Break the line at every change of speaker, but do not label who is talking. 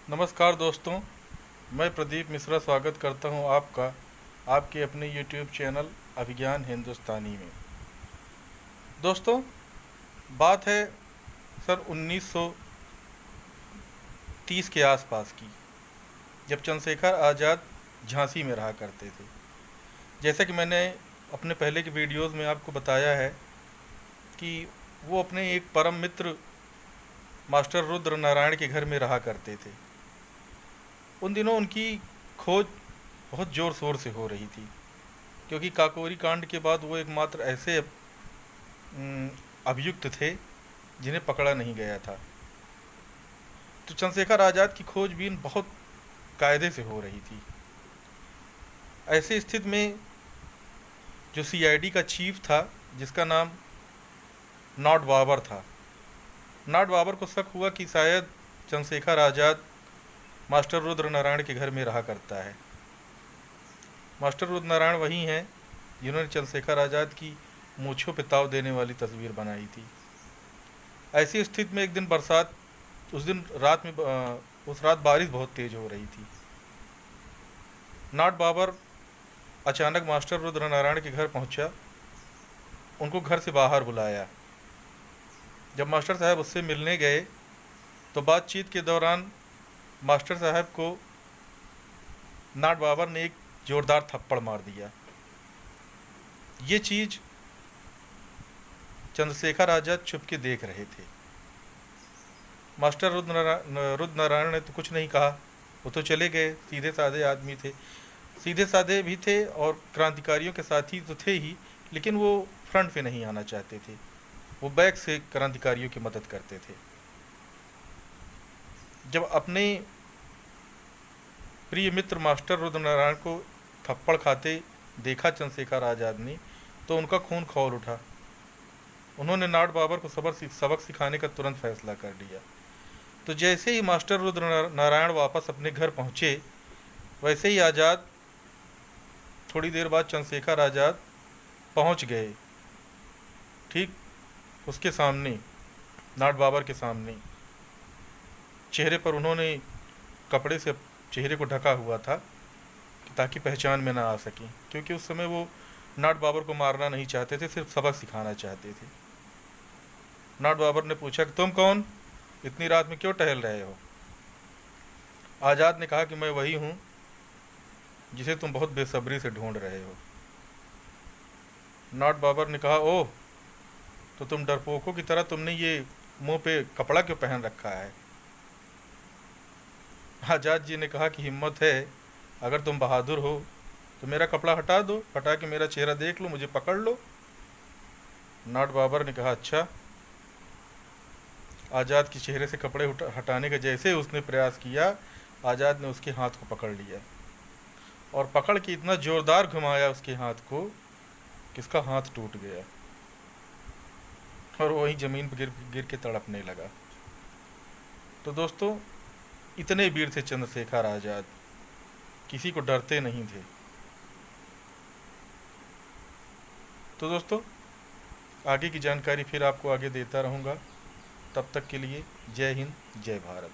नमस्कार दोस्तों, मैं प्रदीप मिश्रा स्वागत करता हूं आपका आपके अपने YouTube चैनल अभिज्ञान हिंदुस्तानी में। दोस्तों, बात है सन 1930 के आसपास की, जब चंद्रशेखर आज़ाद झांसी में रहा करते थे। जैसा कि मैंने अपने पहले के वीडियोस में आपको बताया है कि वो अपने एक परम मित्र मास्टर रुद्र नारायण के घर में रहा करते थे। उन दिनों उनकी खोज बहुत ज़ोर शोर से हो रही थी, क्योंकि काकोरी कांड के बाद वो एकमात्र ऐसे अभियुक्त थे जिन्हें पकड़ा नहीं गया था। तो चंद्रशेखर आज़ाद की खोजबीन बहुत कायदे से हो रही थी। ऐसी स्थिति में जो सीआईडी का चीफ था, जिसका नाम नॉट बाबर था, नॉट बाबर को शक हुआ कि शायद चंद्रशेखर आज़ाद मास्टर रुद्र नारायण के घर में रहा करता है। मास्टर रुद्र नारायण वही हैं जिन्होंने चंद्रशेखर आज़ाद की मूंछों पे ताव देने वाली तस्वीर बनाई थी। ऐसी स्थिति में एक दिन बरसात, उस रात बारिश बहुत तेज़ हो रही थी। नॉट बाबर अचानक मास्टर रुद्र नारायण के घर पहुंचा, उनको घर से बाहर बुलाया। जब मास्टर साहब उससे मिलने गए तो बातचीत के दौरान मास्टर साहब को नॉट बाबर ने एक ज़ोरदार थप्पड़ मार दिया। ये चीज़ चंद्रशेखर आज़ाद छुप के देख रहे थे। मास्टर रुद्र नारायण ने तो कुछ नहीं कहा, वो तो चले गए। सीधे साधे आदमी थे, सीधे साधे भी थे और क्रांतिकारियों के साथी तो थे ही, लेकिन वो फ्रंट पे नहीं आना चाहते थे। वो बैक से क्रांतिकारियों की मदद करते थे। जब अपने प्रिय मित्र मास्टर रुद्र नारायण को थप्पड़ खाते देखा चंद्रशेखर आज़ाद ने, तो उनका खून खौल उठा। उन्होंने नॉट बाबर को सबक सिखाने का तुरंत फैसला कर लिया। तो जैसे ही मास्टर रुद्र नारायण वापस अपने घर पहुँचे, वैसे ही आज़ाद थोड़ी देर बाद चंद्रशेखर आज़ाद पहुँच गए ठीक उसके सामने, नॉट बाबर के सामने। चेहरे पर उन्होंने कपड़े से चेहरे को ढका हुआ था ताकि पहचान में ना आ सके, क्योंकि उस समय वो नॉट बाबर को मारना नहीं चाहते थे, सिर्फ सबक सिखाना चाहते थे। नॉट बाबर ने पूछा कि तुम कौन, इतनी रात में क्यों टहल रहे हो? आज़ाद ने कहा कि मैं वही हूँ जिसे तुम बहुत बेसब्री से ढूंढ रहे हो। नॉट बाबर ने कहा, ओह, तो तुम डरपोकों की तरह तुमने ये मुंह पे कपड़ा क्यों पहन रखा है? आज़ाद जी ने कहा कि हिम्मत है, अगर तुम बहादुर हो तो मेरा कपड़ा हटा दो, हटा के मेरा चेहरा देख लो, मुझे पकड़ लो। नॉट बाबर ने कहा, अच्छा। आज़ाद के चेहरे से कपड़े हटाने का जैसे उसने प्रयास किया, आज़ाद ने उसके हाथ को पकड़ लिया और पकड़ के इतना ज़ोरदार घुमाया उसके हाथ को कि उसका हाथ टूट गया और वहीं ज़मीन पर गिर के तड़पने लगा। तो दोस्तों, इतने वीर थे चंद्रशेखर आज़ाद, किसी को डरते नहीं थे। तो दोस्तों, आगे की जानकारी फिर आपको आगे देता रहूँगा। तब तक के लिए जय हिंद, जय भारत।